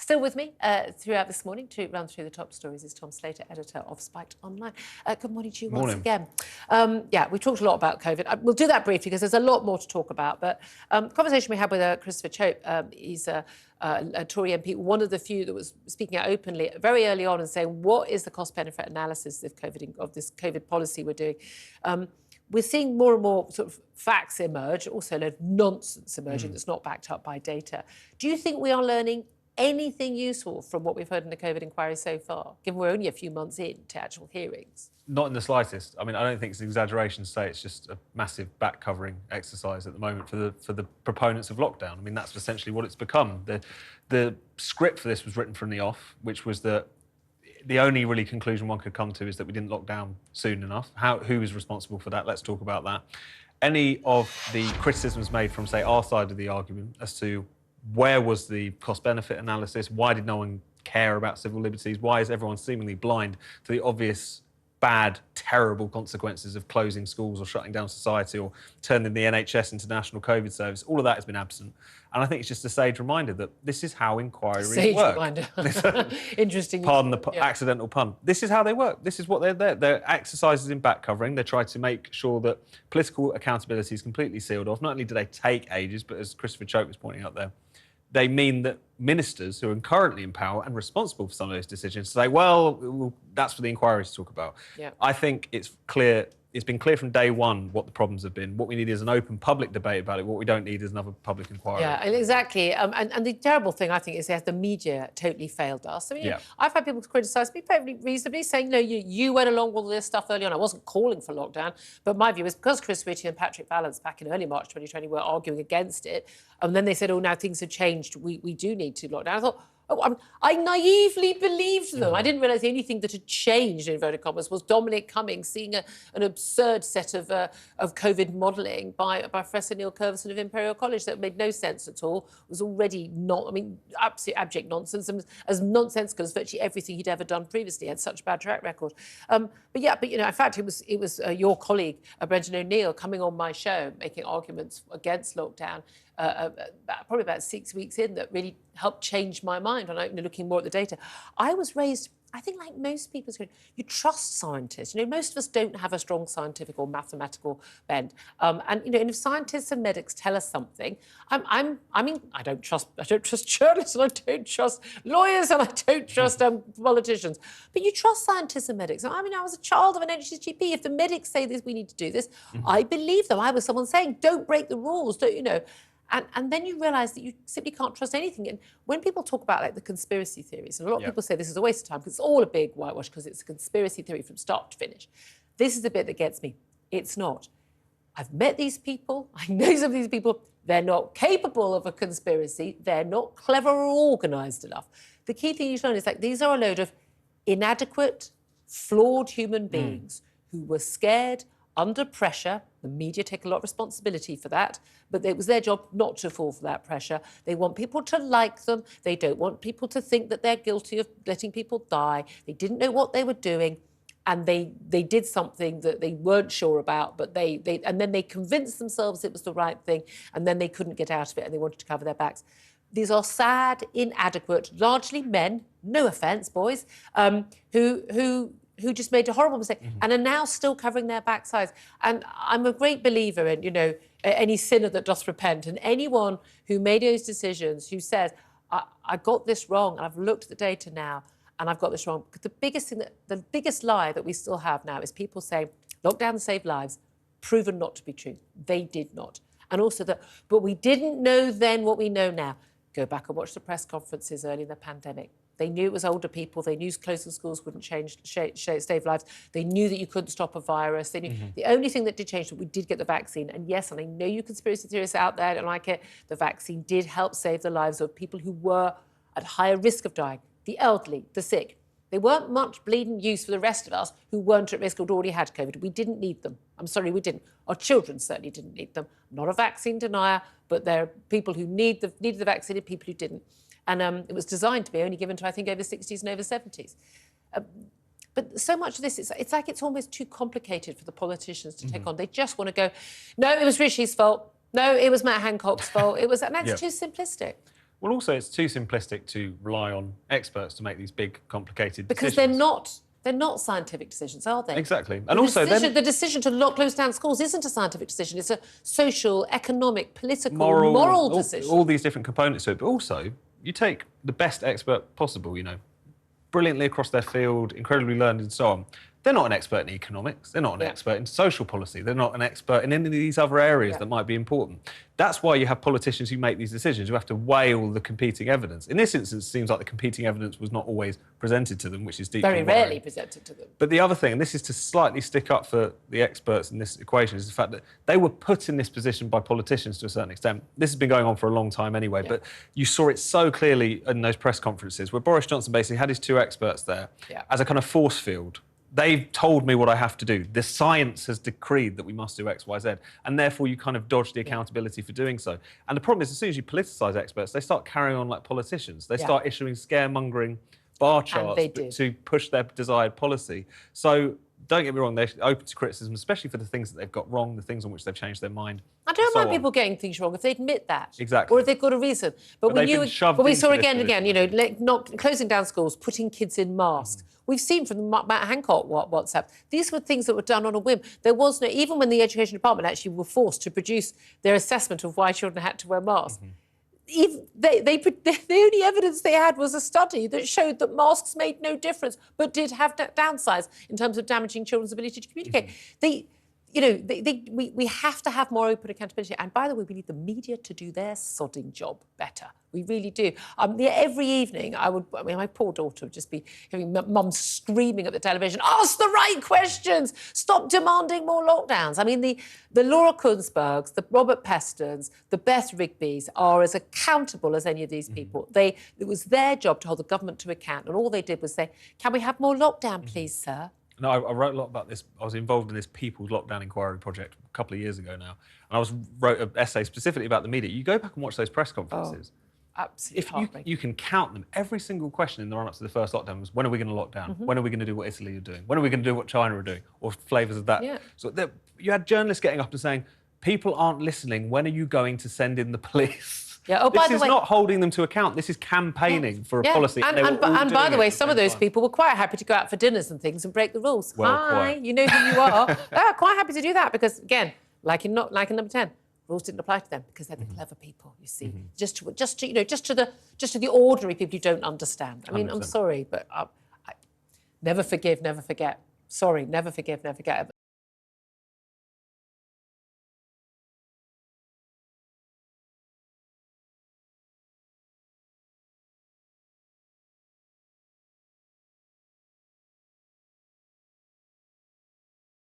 Still with me throughout this morning to run through the top stories is Tom Slater, editor of Spiked Online. Good morning to you once again. We talked a lot about COVID. We'll do that briefly because there's a lot more to talk about. But the conversation we had with Christopher Chope, he's a Tory MP, one of the few that was speaking out openly very early on and saying, what is the cost-benefit analysis of this COVID policy we're doing? We're seeing more and more sort of facts emerge, also a load of nonsense emerging that's not backed up by data. Do you think we are learning anything useful from what we've heard in the COVID inquiry so far, given we're only a few months in to actual hearings? Not in the slightest. I mean, I don't think it's an exaggeration to say it's just a massive back-covering exercise at the moment for the proponents of lockdown. I mean, that's essentially what it's become. The script for this was written from the off, which was that the only really conclusion one could come to is that we didn't lock down soon enough. Who is responsible for that? Let's talk about that. Any of the criticisms made from, say, our side of the argument as to where was the cost-benefit analysis, why did no one care about civil liberties, why is everyone seemingly blind to the obvious bad, terrible consequences of closing schools or shutting down society or turning the NHS into national COVID service, all of that has been absent. And I think it's just a sage reminder that this is how inquiries work. Reminder. Interesting. Pardon the accidental pun. This is how they work. This is what they're there. They're exercises in back covering. They try to make sure that political accountability is completely sealed off. Not only do they take ages, but as Christopher Chope was pointing out there, they mean that ministers who are currently in power and responsible for some of those decisions say, well, that's for the inquiry to talk about. Yeah. I think it's clear. It's been clear from day one what the problems have been. What we need is an open public debate about it. What we don't need is another public inquiry. Yeah, exactly. And the terrible thing, I think, is that the media totally failed us. I mean, I've had people criticise me perfectly reasonably, saying, no, you went along with all this stuff early on. I wasn't calling for lockdown. But my view is because Chris Whitty and Patrick Vallance back in early March 2020 were arguing against it, and then they said, oh, now things have changed. We do need to lock down. I thought, I naively believed them. I didn't realise the only thing that had changed, in inverted commas, was Dominic Cummings seeing an absurd set of COVID modelling by Professor Neil Curvison of Imperial College that made no sense at all, was already absolute abject nonsense, and as nonsensical as virtually everything he'd ever done previously. He had such a bad track record. But in fact, it was your colleague, Brendan O'Neill, coming on my show, making arguments against lockdown, probably about 6 weeks in, that really helped change my mind on looking more at the data. I was raised, I think, like most people, you trust scientists. Most of us don't have a strong scientific or mathematical bent. And if scientists and medics tell us something, I don't trust journalists, and I don't trust lawyers, and I don't trust politicians. But you trust scientists and medics. I was a child of an HCGP. If the medics say this, we need to do this, I believe them. I was someone saying, don't break the rules, And then you realise that you simply can't trust anything. And when people talk about the conspiracy theories, and a lot of people say this is a waste of time because it's all a big whitewash because it's a conspiracy theory from start to finish. This is the bit that gets me. It's not. I've met these people. I know some of these people. They're not capable of a conspiracy. They're not clever or organised enough. The key thing you learn is these are a load of inadequate, flawed human beings who were scared, under pressure. The media take a lot of responsibility for that, but it was their job not to fall for that pressure. They want people to like them. They don't want people to think that they're guilty of letting people die. They didn't know what they were doing, and they did something that they weren't sure about, but and then they convinced themselves it was the right thing, and then they couldn't get out of it, and they wanted to cover their backs. These are sad, inadequate, largely men, no offence, boys, who just made a horrible mistake and are now still covering their backsides. And I'm a great believer in, any sinner that doth repent, and anyone who made those decisions, who says, I got this wrong, and I've looked at the data now, and I've got this wrong. Because the biggest lie that we still have now is people saying, lockdown saved lives, proven not to be true. They did not. And also but we didn't know then what we know now. Go back and watch the press conferences early in the pandemic. They knew it was older people. They knew closing schools wouldn't save lives. They knew that you couldn't stop a virus. They knew the only thing that did change was we did get the vaccine. And yes, and I know you conspiracy theorists out there don't like it, the vaccine did help save the lives of people who were at higher risk of dying, the elderly, the sick. They weren't much bleeding use for the rest of us who weren't at risk or had already had COVID. We didn't need them. I'm sorry, we didn't. Our children certainly didn't need them. I'm not a vaccine denier, but there are people who needed the vaccine and people who didn't. And it was designed to be only given to, I think, over 60s and over 70s. But so much of this, it's like it's almost too complicated for the politicians to take on. They just want to go, no, it was Rishi's fault. No, it was Matt Hancock's fault. And that's too simplistic. Well, also, it's too simplistic to rely on experts to make these big, complicated because decisions. they're not scientific decisions, are they? Exactly. And also the decision to close down schools isn't a scientific decision. It's a social, economic, political, moral decision. All these different components to it. But also, you take the best expert possible, you know, brilliantly across their field, incredibly learned and so on. They're not an expert in economics. They're not an expert in social policy. They're not an expert in any of these other areas that might be important. That's why you have politicians who make these decisions, who have to weigh all the competing evidence. In this instance, it seems like the competing evidence was not always presented to them, which is deeply very rarely presented to them. But the other thing, and this is to slightly stick up for the experts in this equation, is the fact that they were put in this position by politicians to a certain extent. This has been going on for a long time anyway, but you saw it so clearly in those press conferences where Boris Johnson basically had his two experts there as a kind of force field. They've told me what I have to do. The science has decreed that we must do X, Y, Z, and therefore you kind of dodge the accountability for doing so. And the problem is, as soon as you politicise experts, they start carrying on like politicians. They start issuing scaremongering bar charts to push their desired policy. So don't get me wrong, they're open to criticism, especially for the things that they've got wrong, the things on which they've changed their mind. I don't mind people getting things wrong if they admit that. Exactly. Or if they've got a reason. But we saw again and again, you know, not closing down schools, putting kids in masks. We've seen from the Matt Hancock WhatsApp, these were things that were done on a whim. There was no, even when the Education Department actually were forced to produce their assessment of why children had to wear masks, even the only evidence they had was a study that showed that masks made no difference, but did have downsides in terms of damaging children's ability to communicate. We have to have more open accountability. And by the way, we need the media to do their sodding job better. We really do. Every evening, my poor daughter would just be hearing mum screaming at the television, ask the right questions, stop demanding more lockdowns. I mean, the Laura Kunsbergs, the Robert Pestons, the Beth Rigbys are as accountable as any of these people. It was their job to hold the government to account, and all they did was say, can we have more lockdown, please, sir? No, I wrote a lot about this. I was involved in this People's Lockdown Inquiry project a couple of years ago now. And I wrote an essay specifically about the media. You go back and watch those press conferences. Absolutely. If you can count them, every single question in the run-up to the first lockdown was, when are we going to lock down? When are we going to do what Italy are doing? When are we going to do what China are doing? Or flavours of that. Yeah. So you had journalists getting up and saying, people aren't listening. When are you going to send in the police? Yeah. Oh, by the way, this is not holding them to account. This is campaigning for a policy. And by the way, some of those people were quite happy to go out for dinners and things and break the rules. Hi, you know who you are. Quite happy to do that because, again, like in number 10, rules didn't apply to them because they're the clever people. You see, just to the ordinary people who don't understand. I mean, 100%. I'm sorry, but never forgive, never forget. Sorry, never forgive, never forget.